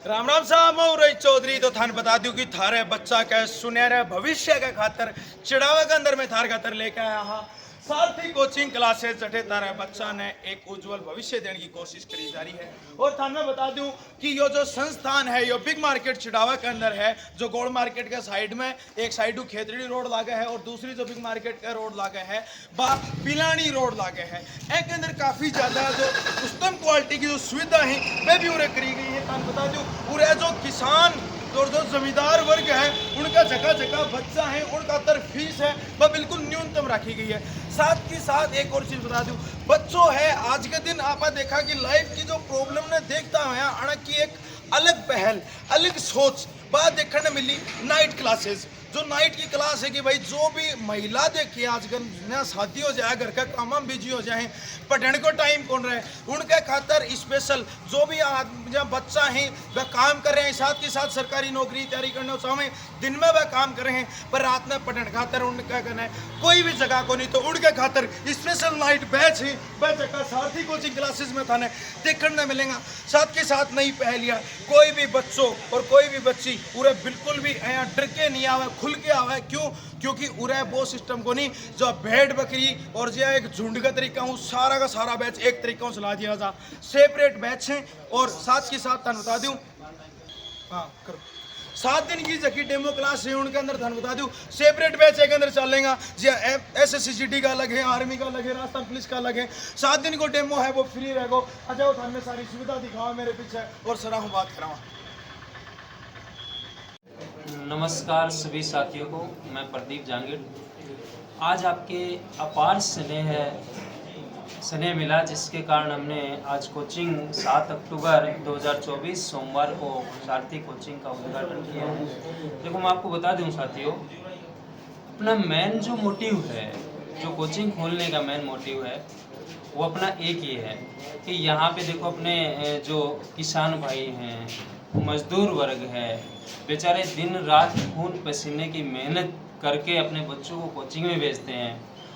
राम राम साहब मैं रही चौधरी। तो थान बता दूं कि थारे बच्चा के सुनहरे भविष्य के खातर चिड़ावा के अंदर में थार खातर लेके आया हाँ सारथी कोचिंग क्लासेस जटे तारे बच्चा ने एक उज्जवल भविष्य देने की कोशिश करी जा रही है। और थान मैं बता दूं कि यो जो संस्थान है यो बिग मार्केट चिड़ावा के अंदर है, जो गोल्ड मार्केट के साइड में एक साइड खेतड़ी रोड लागे है और दूसरी जो बिग मार्केट का रोड लागे है बा पिलानी रोड लागे है। एक अंदर काफी ज्यादा जो उत्तम क्वालिटी की जो सुविधा है वह भी उरे करी गई है। थान बता दूं उरे जो किसान और जो जमींदार वर्ग है उनका जगह जगह बच्चा है, उनका तर फीस है वह बिल्कुल न्यूनतम रखी गई है। साथ ही साथ एक और चीज बता दूं, बच्चों है आज के दिन आपने देखा कि लाइफ की जो प्रॉब्लम ने देखता है अण की एक अलग पहल अलग सोच बात देखने मिली। नाइट क्लासेस जो नाइट की क्लास है कि भाई जो भी महिला देखिए आजकल नया शादी हो जाए घर का काम में बिजी हो जाए पढ़ने को टाइम कौन रहे उनके खातर स्पेशल जो भी बच्चा है वह काम कर रहे हैं, साथ ही साथ सरकारी नौकरी तैयारी करने चाहे दिन में वह काम कर रहे हैं पर रात में पढ़ने खातर उनका कहना है कोई भी जगह को नहीं, तो उनके खातर स्पेशल नाइट बैच है वह जगह सारथी कोचिंग क्लासेस में थाने देखने मिलेगा। साथ के साथ नई पहलियाँ कोई भी बच्चों और कोई भी बच्ची पूरे बिल्कुल भी यहाँ डर के नहीं आवे खुल के आवे। क्यों? क्योंकि उरे वो सिस्टम को नहीं जो भेड़ बकरी और जो एक झुंड का तरीका हूँ सारा का सारा बैच एक तरीका चला दिया जा सेपरेट बैच हैं। और साथ के साथ थान बता दूं हाँ करो 7 दिन की जबकि डेमो क्लास है उनके अंदर थान बता दूं सेपरेट बैच एक अंदर चलेगा जी SSCGD का अलग है, आर्मी का अलग है, राजस्थान पुलिस का अलग है। 7 दिन को डेमो है वो फ्री रहेगा। आ जाओ थान में सारी सुविधा दिखाओ मेरे पीछे और सर हूँ बात कराऊँ। नमस्कार सभी साथियों को, मैं प्रदीप जांगीर आज आपके अपार स्नेह मिला जिसके कारण हमने आज कोचिंग 7 अक्टूबर 2024 सोमवार को सारथी कोचिंग का उद्घाटन किया है। देखो मैं आपको बता दूं साथियों, अपना मेन जो मोटिव है, जो कोचिंग खोलने का मेन मोटिव है वो अपना एक ही है कि यहाँ पे देखो अपने जो किसान भाई हैं, मजदूर वर्ग है, बेचारे दिन रात खून पसीने की मेहनत करके अपने बच्चों को कोचिंग में भेजते हैं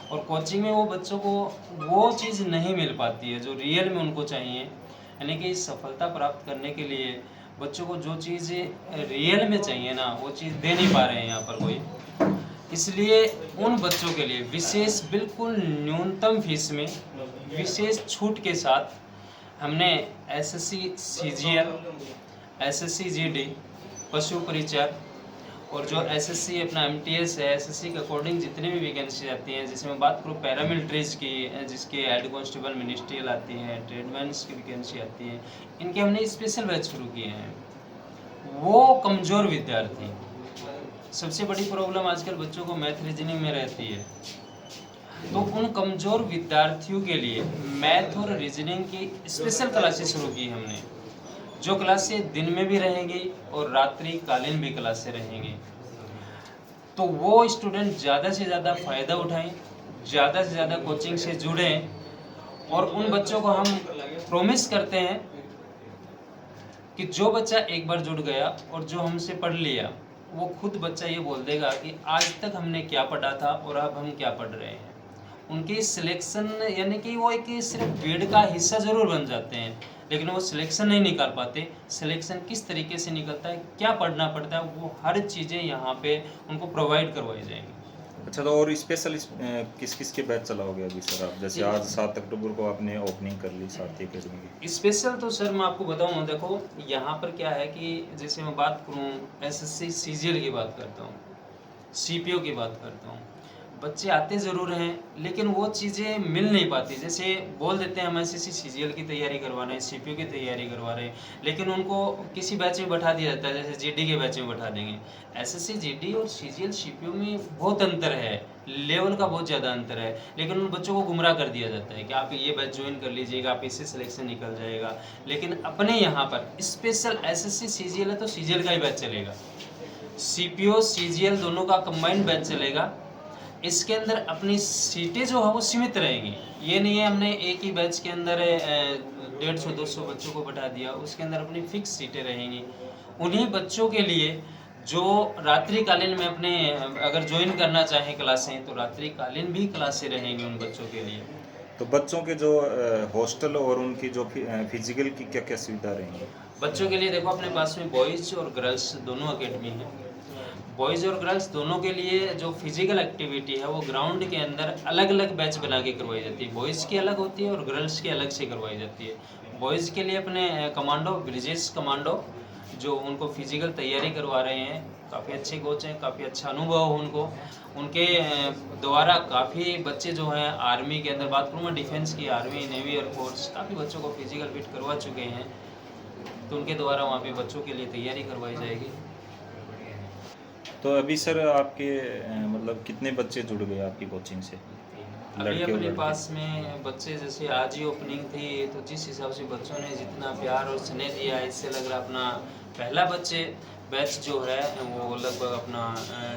और कोचिंग में वो बच्चों को वो चीज़ नहीं मिल पाती है जो रियल में उनको चाहिए। यानी कि सफलता प्राप्त करने के लिए बच्चों को जो चीज़ रियल में चाहिए ना वो चीज़ दे नहीं पा रहे हैं यहाँ पर कोई। इसलिए उन बच्चों के लिए विशेष बिल्कुल न्यूनतम फीस में विशेष छूट के साथ हमने SSC CGL, SSC GD, पशु परिचर और जो SSC अपना MTS है, SSC के अकॉर्डिंग जितनी भी वैकेंसी आती हैं, जैसे मैं बात करूँ पैरामिलिट्रीज की जिसके हेड कांस्टेबल मिनिस्ट्रियल आती है, ट्रेडमैन्स की वैकेंसी आती है, इनके हमने स्पेशल बैच शुरू किए हैं। वो कमज़ोर विद्यार्थी, सबसे बड़ी प्रॉब्लम आजकल बच्चों को मैथ रीजनिंग में रहती है, तो उन कमज़ोर विद्यार्थियों के लिए मैथ और रीजनिंग की स्पेशल क्लासेस शुरू की हमने, जो क्लासें दिन में भी रहेंगी और रात्रिकालीन भी क्लासें रहेंगी। तो वो स्टूडेंट ज़्यादा से ज़्यादा फ़ायदा उठाएं, ज़्यादा से ज़्यादा कोचिंग से जुड़ें और उन बच्चों को हम प्रॉमिस करते हैं कि जो बच्चा एक बार जुड़ गया और जो हमसे पढ़ लिया वो खुद बच्चा ये बोल देगा कि आज तक हमने क्या पढ़ा था और अब हम क्या पढ़ रहे हैं। उनकी सिलेक्शन यानी कि वो एक सिर्फ ग्रेड का हिस्सा ज़रूर बन जाते हैं लेकिन वो सिलेक्शन नहीं निकाल पाते। सिलेक्शन किस तरीके से निकलता है, क्या पढ़ना पड़ता है, वो हर चीज़ें यहाँ पे उनको प्रोवाइड करवाई जाएंगी। अच्छा, तो और स्पेशल किस किस के बैच चलाओगे अभी सर आप? जैसे आज 7 अक्टूबर को आपने ओपनिंग कर ली सारथी अकेडमी की। स्पेशल तो सर मैं आपको बताऊँ, देखो यहाँ पर क्या है कि जैसे मैं बात करूँ SSC CGL की बात करता हूँ, CPO की बात करता हूँ, बच्चे आते ज़रूर हैं लेकिन वो चीज़ें मिल नहीं पाती। जैसे बोल देते हैं हम SSC CGL की तैयारी करवा रहे हैं, CPO की तैयारी करवा रहे हैं, लेकिन उनको किसी बैच में बैठा दिया जाता है, जैसे GD के बैच में बैठा देंगे। SSC GD और CGL CPO में बहुत अंतर है, लेवल का बहुत ज़्यादा अंतर है, लेकिन उन बच्चों को गुमराह कर दिया जाता है कि आप ये बैच ज्वाइन कर लीजिएगा, आप इससे सिलेक्शन निकल जाएगा। लेकिन अपने यहाँ पर स्पेशल SSC CGL है तो CGL का ही बैच चलेगा, CPO CGL दोनों का कंबाइंड बैच चलेगा। इसके अंदर अपनी सीटें जो है वो सीमित रहेंगी। ये नहीं है हमने एक ही बैच के अंदर 150-200 बच्चों को बैठा दिया, उसके अंदर अपनी फिक्स सीटें रहेंगी। उन्हीं बच्चों के लिए जो रात्रिकालीन में अपने अगर ज्वाइन करना चाहें क्लासें तो रात्रिकालीन भी क्लासें रहेंगी उन बच्चों के लिए। तो बच्चों के जो हॉस्टल और उनकी जो फिजिकल की क्या क्या सुविधा रहेंगी? बच्चों के लिए देखो अपने पास में बॉयज़ और गर्ल्स दोनों एकेडमी है। बॉयज़ और गर्ल्स दोनों के लिए जो फिजिकल एक्टिविटी है वो ग्राउंड के अंदर अलग अलग बैच बना के करवाई जाती है। बॉयज़ की अलग होती है और गर्ल्स की अलग से करवाई जाती है। बॉयज़ के लिए अपने कमांडो ब्रिजेश कमांडो जो उनको फिजिकल तैयारी करवा रहे हैं, काफ़ी अच्छे कोच हैं, काफ़ी अच्छा अनुभव है उनको। उनके द्वारा काफ़ी बच्चे जो हैं आर्मी के अंदर, बात करूँ मैं डिफेंस की, आर्मी, नेवी, एयरफोर्स, काफ़ी बच्चों को फिजिकल फिट करवा चुके हैं। तो उनके द्वारा वहाँ पे बच्चों के लिए तैयारी करवाई जाएगी। तो अभी सर आपके मतलब कितने बच्चे जुड़ गए आपकी कोचिंग से? अभी लड़के और अपने लड़की? पास में बच्चे, जैसे आज ही ओपनिंग थी, तो जिस हिसाब से बच्चों ने जितना प्यार और स्नेह दिया, इससे लग रहा अपना पहला बच्चे बैच जो है वो लगभग अपना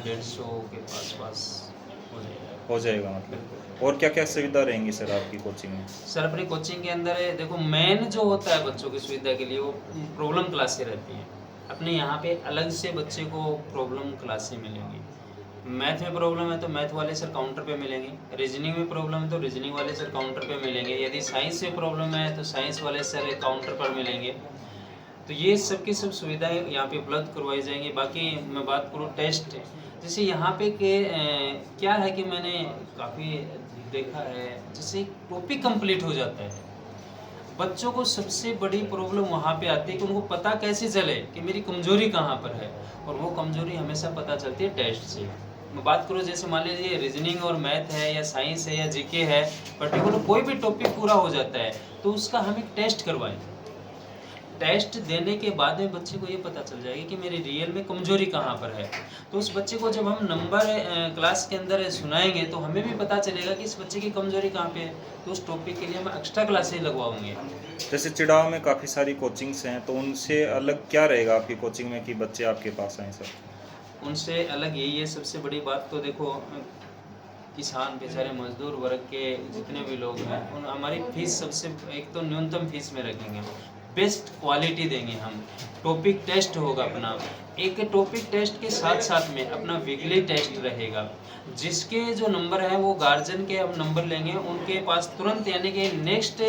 150 के पास हो जाएगा। हो जाएगा मतलब। और क्या क्या सुविधा रहेंगी सर आपकी कोचिंग में? सर अपनी कोचिंग के अंदर देखो मेन जो होता है बच्चों की सुविधा के लिए वो प्रॉब्लम क्लासें रहती हैं। अपने यहाँ पे अलग से बच्चे को प्रॉब्लम क्लासें मिलेंगी। मैथ में प्रॉब्लम है तो मैथ वाले सर काउंटर पे मिलेंगे, रीजनिंग में प्रॉब्लम है तो रीजनिंग वाले सर काउंटर पे मिलेंगे, यदि साइंस में प्रॉब्लम है तो साइंस वाले सर काउंटर पर मिलेंगे। तो ये सब की सब सुविधाएं यहाँ पे उपलब्ध करवाई जाएंगी। बाकी मैं बात करूँ टेस्ट, जैसे यहाँ पे के क्या है कि मैंने काफ़ी देखा है, जैसे टॉपिक कंप्लीट हो जाता है, बच्चों को सबसे बड़ी प्रॉब्लम वहाँ पे आती है कि उनको पता कैसे चले कि मेरी कमजोरी कहाँ पर है, और वो कमजोरी हमेशा पता चलती है टेस्ट से। मैं बात करूँ जैसे मान लीजिए रीजनिंग और मैथ है या साइंस है या जीके है, पर्टिकुलर कोई भी टॉपिक पूरा हो जाता है तो उसका हम एक टेस्ट करवाएं। टेस्ट देने के बाद में बच्चे को ये पता चल जाएगा कि मेरी रियल में कमजोरी कहाँ पर है। तो उस बच्चे को जब हम नंबर क्लास के अंदर सुनाएंगे तो हमें भी पता चलेगा कि इस बच्चे की कमजोरी कहाँ पे है। तो उस टॉपिक के लिए हम एक्स्ट्रा क्लासेस लगवाएंगे। जैसे चिड़ाव में काफ़ी सारी कोचिंग्स हैं, तो उनसे अलग क्या रहेगा आपकी कोचिंग में कि बच्चे आपके पास आएँ सर? उनसे अलग यही है, सबसे बड़ी बात तो देखो किसान बेचारे मजदूर वर्ग के जितने भी लोग हैं उन हमारी फीस सबसे एक तो न्यूनतम फीस में रखेंगे, बेस्ट क्वालिटी देंगे हम। टॉपिक टेस्ट होगा अपना, एक टॉपिक टेस्ट के साथ साथ में अपना वीकली टेस्ट रहेगा। जिसके जो नंबर है वो गार्जियन के हम नंबर लेंगे, उनके पास तुरंत यानी कि नेक्स्ट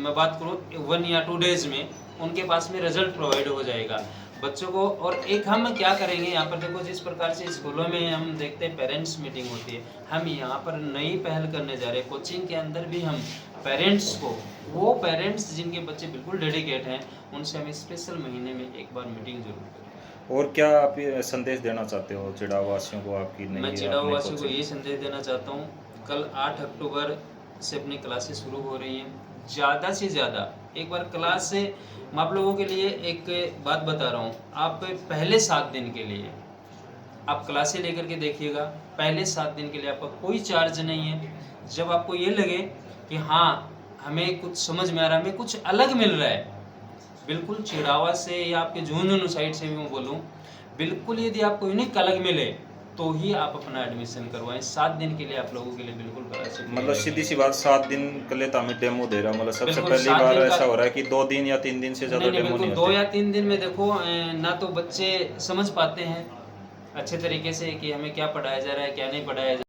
मैं बात करूँ 1 या 2 डेज में उनके पास में रिजल्ट प्रोवाइड हो जाएगा बच्चों को। और एक हम क्या करेंगे यहाँ पर, देखो जिस प्रकार से स्कूलों में हम देखते हैं पेरेंट्स मीटिंग होती है, हम यहाँ पर नई पहल करने जा रहे हैं। कोचिंग के अंदर भी हम पेरेंट्स को, वो पेरेंट्स जिनके बच्चे बिल्कुल डेडिकेट हैं, उनसे हम स्पेशल महीने में एक बार मीटिंग जरूर करें। और क्या आप ये संदेश देना चाहते हो चिड़ाव वासियों को आपकी नई? मैं चिड़ाव वासियों को ये संदेश देना चाहता हूँ, कल 8 अक्टूबर से अपनी क्लासेस शुरू हो रही हैं। ज़्यादा से ज़्यादा एक बार क्लास से, मैं आप लोगों के लिए एक बात बता रहा हूँ, आप पहले 7 दिन के लिए आप क्लासें लेकर के देखिएगा। पहले 7 दिन के लिए आपका कोई चार्ज नहीं है। जब आपको ये लगे कि हाँ हमें कुछ समझ में आ रहा है, हमें कुछ अलग मिल रहा है, बिल्कुल चिड़ावा से या आपके झुंझुनू साइड से भी मैं बोलूँ, बिल्कुल यदि आपको यूनिक अलग मिले तो ही आप अपना एडमिशन करवाएं। 7 दिन के लिए आप लोगों के लिए बिल्कुल करा सकते हैं। मतलब सीधी सी बात, 7 दिन के लिए तो हमें डेमो दे रहा हूँ, मतलब सबसे बिल्कुल, पहली 7 बार दिन ऐसा का- हो रहा है कि 2 दिन या 3 दिन से ज़्यादा नहीं, डेमो बिल्कुल नहीं 2 होते। या 3 दिन में देखो ना तो बच्चे समझ पाते हैं अच्छे तरीके से कि हमें क्या पढ़ाया जा रहा है क्या नहीं पढ़ाया जा रहा है।